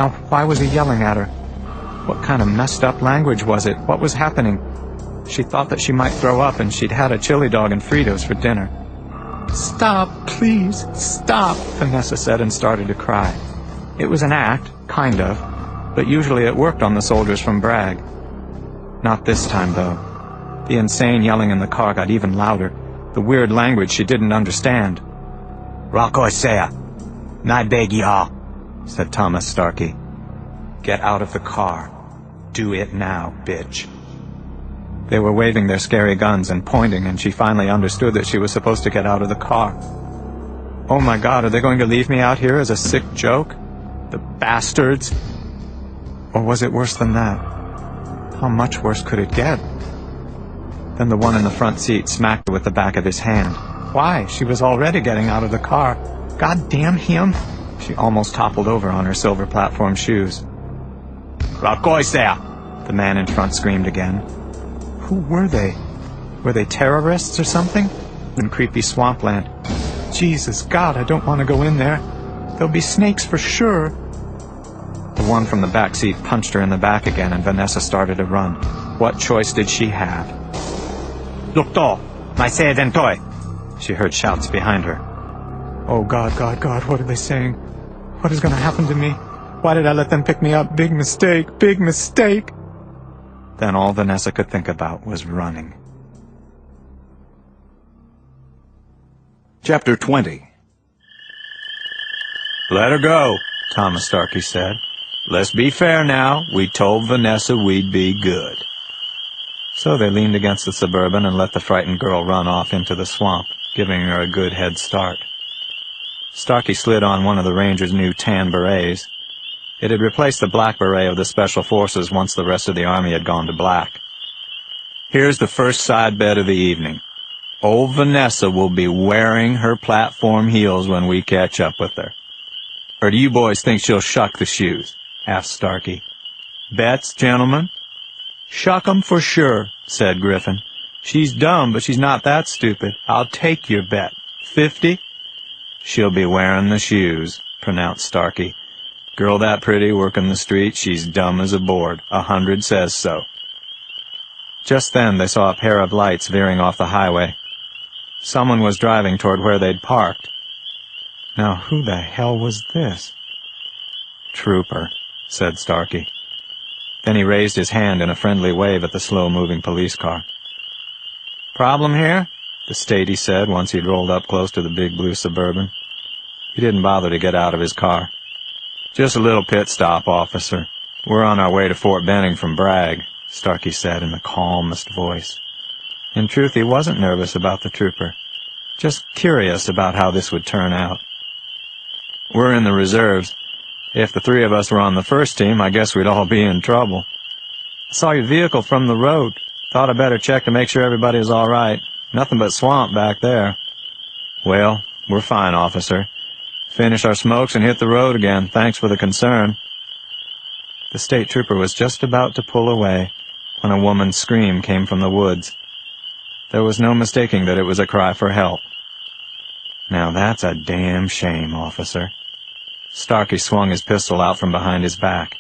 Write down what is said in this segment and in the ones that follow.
Now, why was he yelling at her? What kind of messed up language was it? What was happening? She thought that she might throw up, and she'd had a chili dog and Fritos for dinner. "Stop, please, stop," Vanessa said and started to cry. It was an act, kind of, but usually it worked on the soldiers from Bragg. Not this time, though. The insane yelling in the car got even louder, the weird language she didn't understand. "Rakoisea, I beg y'all," said Thomas Starkey. "Get out of the car. Do it now, bitch." They were waving their scary guns and pointing, and she finally understood that she was supposed to get out of the car. Oh my God, are they going to leave me out here as a sick joke? The bastards! Or was it worse than that? How much worse could it get? Then the one in the front seat smacked her with the back of his hand. Why? She was already getting out of the car. God damn him! She almost toppled over on her silver platform shoes. "Rakoisea!" The man in front screamed again. Who were they? Were they terrorists or something? In creepy swampland. Jesus God, I don't want to go in there. There'll be snakes for sure. The one from the back seat punched her in the back again, and Vanessa started to run. What choice did she have? "Doktor, say ventoy," she heard shouts behind her. Oh God, God, God, what are they saying? What is going to happen to me? Why did I let them pick me up? Big mistake, big mistake. Then all Vanessa could think about was running. Chapter 20. "Let her go," Thomas Starkey said. "Let's be fair now. We told Vanessa we'd be good." So they leaned against the Suburban and let the frightened girl run off into the swamp, giving her a good head start. Starkey slid on one of the Rangers' new tan berets. It had replaced the black beret of the Special Forces once the rest of the Army had gone to black. "Here's the first side bet of the evening. Old Vanessa will be wearing her platform heels when we catch up with her. Or do you boys think she'll shuck the shoes?" asked Starkey. "Bets, gentlemen?" "Shuck 'em for sure," said Griffin. "She's dumb, but she's not that stupid. I'll take your bet. 50? "She'll be wearing the shoes," pronounced Starkey. "Girl that pretty, working the street, she's dumb as a board. 100 says so." Just then they saw a pair of lights veering off the highway. Someone was driving toward where they'd parked. Now who the hell was this? "Trooper," said Starkey. Then he raised his hand in a friendly wave at the slow-moving police car. "Problem here?" the statey said once he'd rolled up close to the big blue Suburban. He didn't bother to get out of his car. "Just a little pit stop, officer. We're on our way to Fort Benning from Bragg," Starkey said in the calmest voice. In truth, he wasn't nervous about the trooper, just curious about how this would turn out. "We're in the reserves. If the three of us were on the first team, I guess we'd all be in trouble. I saw your vehicle from the road. Thought I'd better check to make sure everybody was all right. Nothing but swamp back there." "Well, we're fine, officer. Finish our smokes and hit the road again. Thanks for the concern." The state trooper was just about to pull away when a woman's scream came from the woods. There was no mistaking that it was a cry for help. "Now that's a damn shame, officer." Starkey swung his pistol out from behind his back.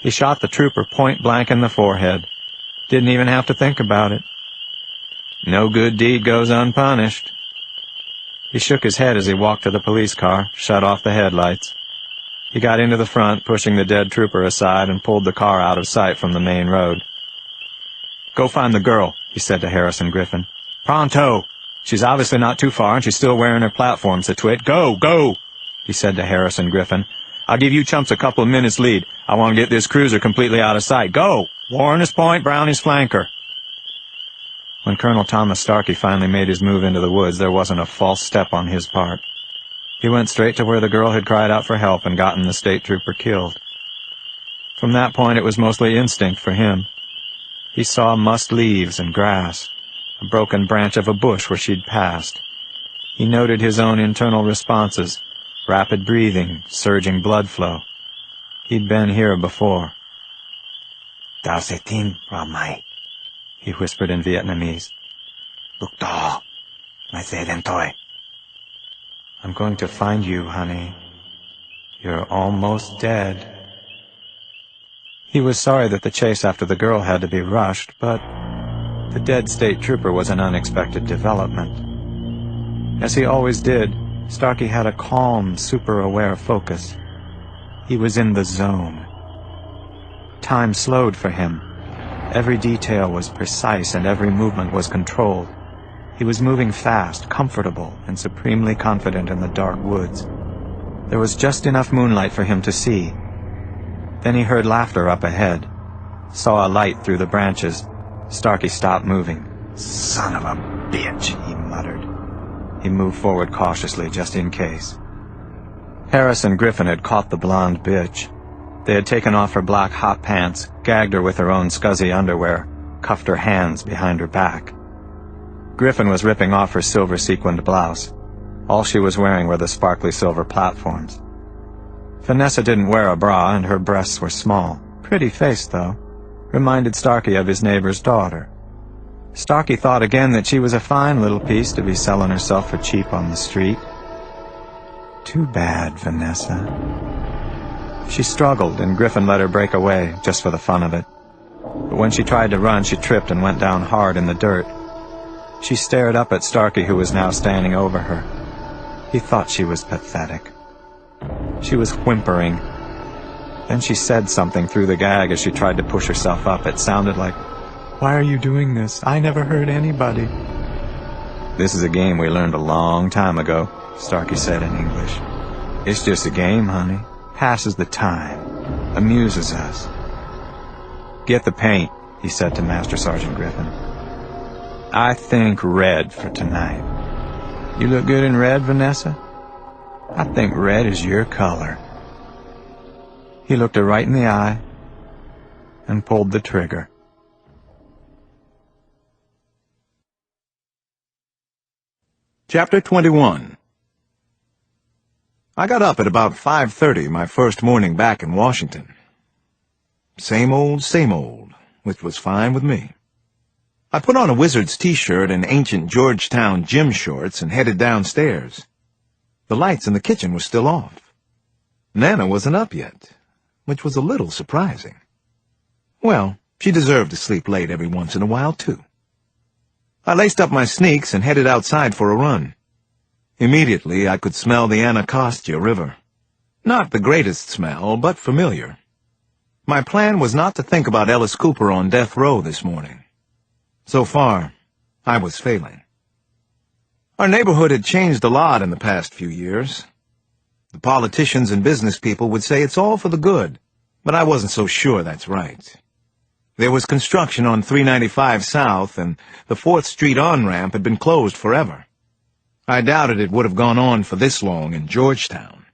He shot the trooper point blank in the forehead. Didn't even have to think about it. No good deed goes unpunished. He shook his head as he walked to the police car, shut off the headlights. He got into the front, pushing the dead trooper aside, and pulled the car out of sight from the main road. "Go find the girl," he said to Harrison Griffin. "Pronto! She's obviously not too far, and she's still wearing her platform, Situate. Go, go!" he said to Harrison Griffin. "I'll give you chumps a couple of minutes lead. I want to get this cruiser completely out of sight. Go! Warner's Point, Brownie's flanker." When Colonel Thomas Starkey finally made his move into the woods, there wasn't a false step on his part. He went straight to where the girl had cried out for help and gotten the state trooper killed. From that point, it was mostly instinct for him. He saw mussed leaves and grass, a broken branch of a bush where she'd passed. He noted his own internal responses, rapid breathing, surging blood flow. He'd been here before. "Dao se tin, Ramai," he whispered in Vietnamese. "Doktor, say ventoy." "I'm going to find you, honey. You're almost dead." He was sorry that the chase after the girl had to be rushed, but the dead state trooper was an unexpected development. As he always did, Starkey had a calm, super-aware focus. He was in the zone. Time slowed for him. Every detail was precise and every movement was controlled. He was moving fast, comfortable, and supremely confident in the dark woods. There was just enough moonlight for him to see. Then he heard laughter up ahead, saw a light through the branches. Starkey stopped moving. Son of a bitch, he muttered. He moved forward cautiously, just in case. Harris and Griffin had caught the blonde bitch. They had taken off her black hot pants, gagged her with her own scuzzy underwear, cuffed her hands behind her back. Griffin was ripping off her silver-sequined blouse. All she was wearing were the sparkly silver platforms. Vanessa didn't wear a bra, and her breasts were small. Pretty face, though. Reminded Starkey of his neighbor's daughter. Starkey thought again that she was a fine little piece to be selling herself for cheap on the street. Too bad, Vanessa. She struggled, and Griffin let her break away, just for the fun of it. But when she tried to run, she tripped and went down hard in the dirt. She stared up at Starkey, who was now standing over her. He thought she was pathetic. She was whimpering. Then she said something through the gag as she tried to push herself up. It sounded like, "Why are you doing this? I never hurt anybody." "This is a game we learned a long time ago," Starkey said in English. "It's just a game, honey. Passes the time. Amuses us." "Get the paint," he said to Master Sergeant Griffin. "I think red for tonight. You look good in red, Vanessa? I think red is your color." He looked her right in the eye and pulled the trigger. Chapter 21. I got up at about 5:30 my first morning back in Washington. Same old, which was fine with me. I put on a Wizards t-shirt and ancient Georgetown gym shorts and headed downstairs. The lights in the kitchen were still off. Nana wasn't up yet, which was a little surprising. Well, she deserved to sleep late every once in a while, too. I laced up my sneaks and headed outside for a run. Immediately, I could smell the Anacostia River. Not the greatest smell, but familiar. My plan was not to think about Ellis Cooper on death row this morning. So far, I was failing. Our neighborhood had changed a lot in the past few years. The politicians and business people would say it's all for the good, but I wasn't so sure that's right. There was construction on 395 South, and the 4th Street on-ramp had been closed forever. I doubted it would have gone on for this long in Georgetown.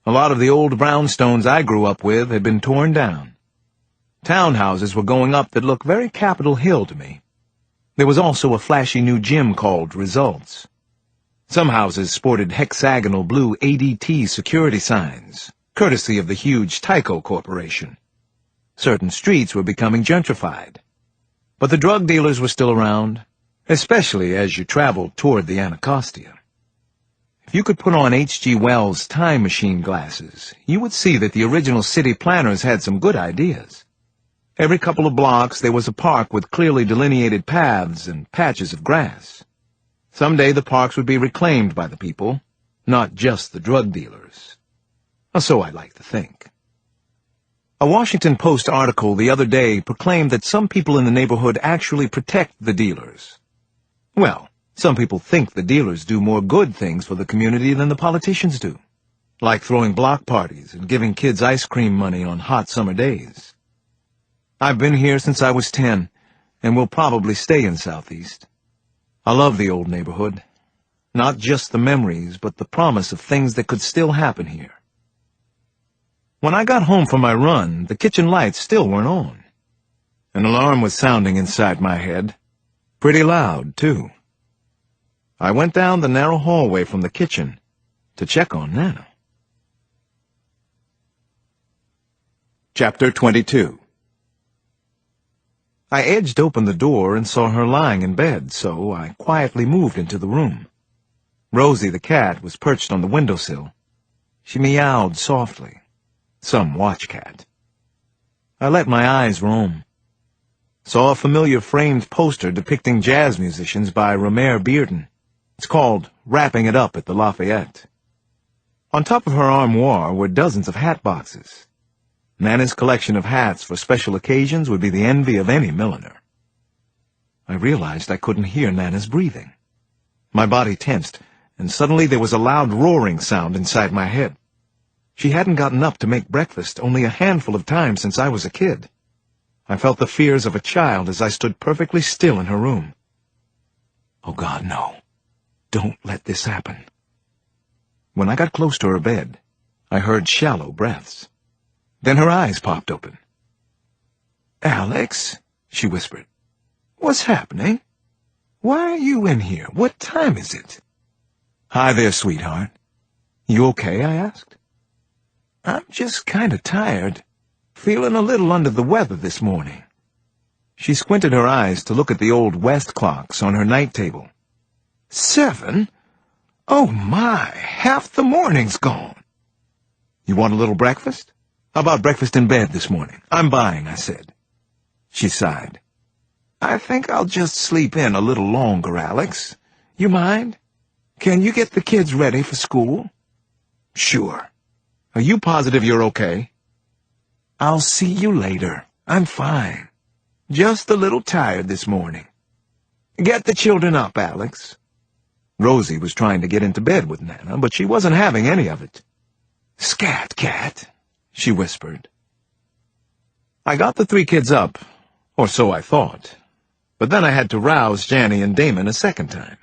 A lot of the old brownstones I grew up with had been torn down. Townhouses were going up that looked very Capitol Hill to me. There was also a flashy new gym called Results. Some houses sported hexagonal blue ADT security signs, courtesy of the huge Tyco Corporation. Certain streets were becoming gentrified. But the drug dealers were still around, especially as you traveled toward the Anacostia. If you could put on H.G. Wells' time machine glasses, you would see that the original city planners had some good ideas. Every couple of blocks there was a park with clearly delineated paths and patches of grass. Someday the parks would be reclaimed by the people, not just the drug dealers. Or so I like to think. A Washington Post article the other day proclaimed that some people in the neighborhood actually protect the dealers. Well, some people think the dealers do more good things for the community than the politicians do, like throwing block parties and giving kids ice cream money on hot summer days. I've been here since I was 10, and will probably stay in Southeast. I love the old neighborhood. Not just the memories, but the promise of things that could still happen here. When I got home from my run, the kitchen lights still weren't on. An alarm was sounding inside my head. Pretty loud, too. I went down the narrow hallway from the kitchen to check on Nana. Chapter 22. I edged open the door and saw her lying in bed, so I quietly moved into the room. Rosie the cat was perched on the windowsill. She meowed softly. Some watch cat. I let my eyes roam. Saw a familiar framed poster depicting jazz musicians by Romer Bearden. It's called Wrapping It Up at the Lafayette. On top of her armoire were dozens of hat boxes. Nana's collection of hats for special occasions would be the envy of any milliner. I realized I couldn't hear Nana's breathing. My body tensed, and suddenly there was a loud roaring sound inside my head. She hadn't gotten up to make breakfast only a handful of times since I was a kid. I felt the fears of a child as I stood perfectly still in her room. Oh, God, no. Don't let this happen. When I got close to her bed, I heard shallow breaths. Then her eyes popped open. "Alex," she whispered. "What's happening? Why are you in here? What time is it?" "Hi there, sweetheart. You okay?" I asked. "I'm just kind of tired. Feeling a little under the weather this morning." She squinted her eyes to look at the old West clocks on her night table. 7? Oh, my, half the morning's gone. "You want a little breakfast? How about breakfast in bed this morning? I'm buying," I said. She sighed. "I think I'll just sleep in a little longer, Alex. You mind? Can you get the kids ready for school?" "Sure. Are you positive you're okay?" "I'll see you later. I'm fine. Just a little tired this morning. Get the children up, Alex." Rosie was trying to get into bed with Nana, but she wasn't having any of it. "Scat, cat," she whispered. I got the 3 kids up, or so I thought, but then I had to rouse Janny and Damon a second time.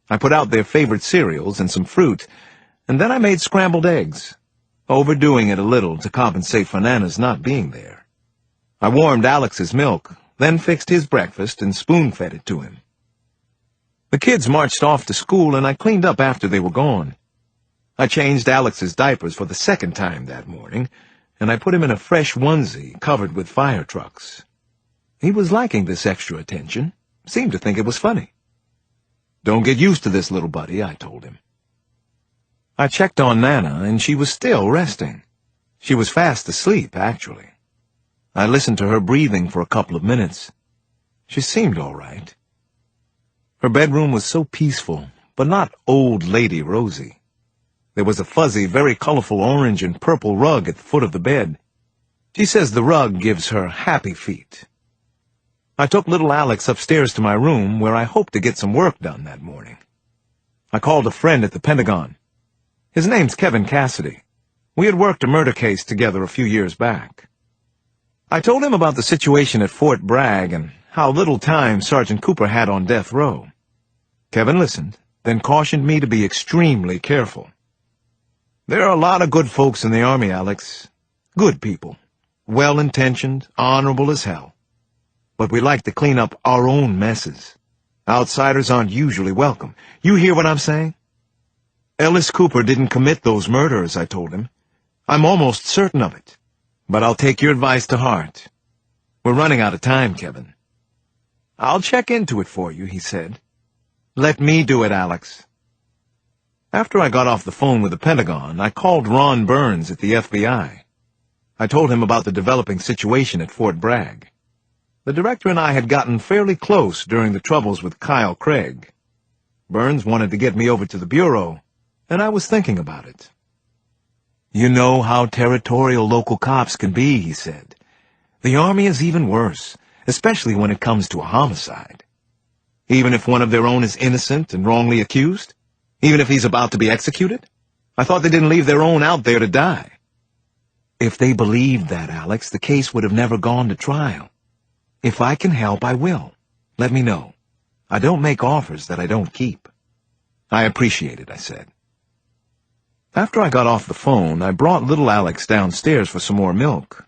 I put out their favorite cereals and some fruit, and then I made scrambled eggs, overdoing it a little to compensate for Nana's not being there. I warmed Alex's milk, then fixed his breakfast and spoon-fed it to him. The kids marched off to school, and I cleaned up after they were gone. I changed Alex's diapers for the second time that morning, and I put him in a fresh onesie covered with fire trucks. He was liking this extra attention, seemed to think it was funny. "Don't get used to this, little buddy," I told him. I checked on Nana, and she was still resting. She was fast asleep, actually. I listened to her breathing for a couple of minutes. She seemed all right. Her bedroom was so peaceful, but not old lady Rosie. There was a fuzzy, very colorful orange and purple rug at the foot of the bed. She says the rug gives her happy feet. I took little Alex upstairs to my room, where I hoped to get some work done that morning. I called a friend at the Pentagon. His name's Kevin Cassidy. We had worked a murder case together a few years back. I told him about the situation at Fort Bragg and how little time Sergeant Cooper had on death row. Kevin listened, then cautioned me to be extremely careful. "There are a lot of good folks in the Army, Alex. Good people. Well-intentioned, honorable as hell. But we like to clean up our own messes. Outsiders aren't usually welcome. You hear what I'm saying?" "Ellis Cooper didn't commit those murders," I told him. "I'm almost certain of it. But I'll take your advice to heart. We're running out of time, Kevin." "I'll check into it for you," he said. "Let me do it, Alex." After I got off the phone with the Pentagon, I called Ron Burns at the FBI. I told him about the developing situation at Fort Bragg. The director and I had gotten fairly close during the troubles with Kyle Craig. Burns wanted to get me over to the Bureau, and I was thinking about it. "You know how territorial local cops can be," he said. "The Army is even worse, especially when it comes to a homicide. Even if one of their own is innocent and wrongly accused? Even if he's about to be executed? I thought they didn't leave their own out there to die." "If they believed that, Alex, the case would have never gone to trial. If I can help, I will. Let me know. I don't make offers that I don't keep." "I appreciate it," I said. After I got off the phone, I brought little Alex downstairs for some more milk.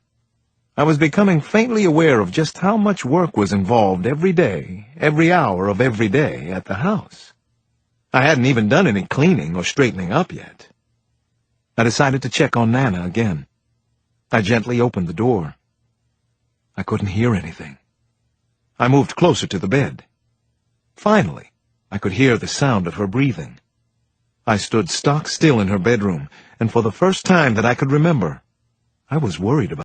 I was becoming faintly aware of just how much work was involved every day, every hour of every day at the house. I hadn't even done any cleaning or straightening up yet. I decided to check on Nana again. I gently opened the door. I couldn't hear anything. I moved closer to the bed. Finally, I could hear the sound of her breathing. I stood stock still in her bedroom, and for the first time that I could remember, I was worried about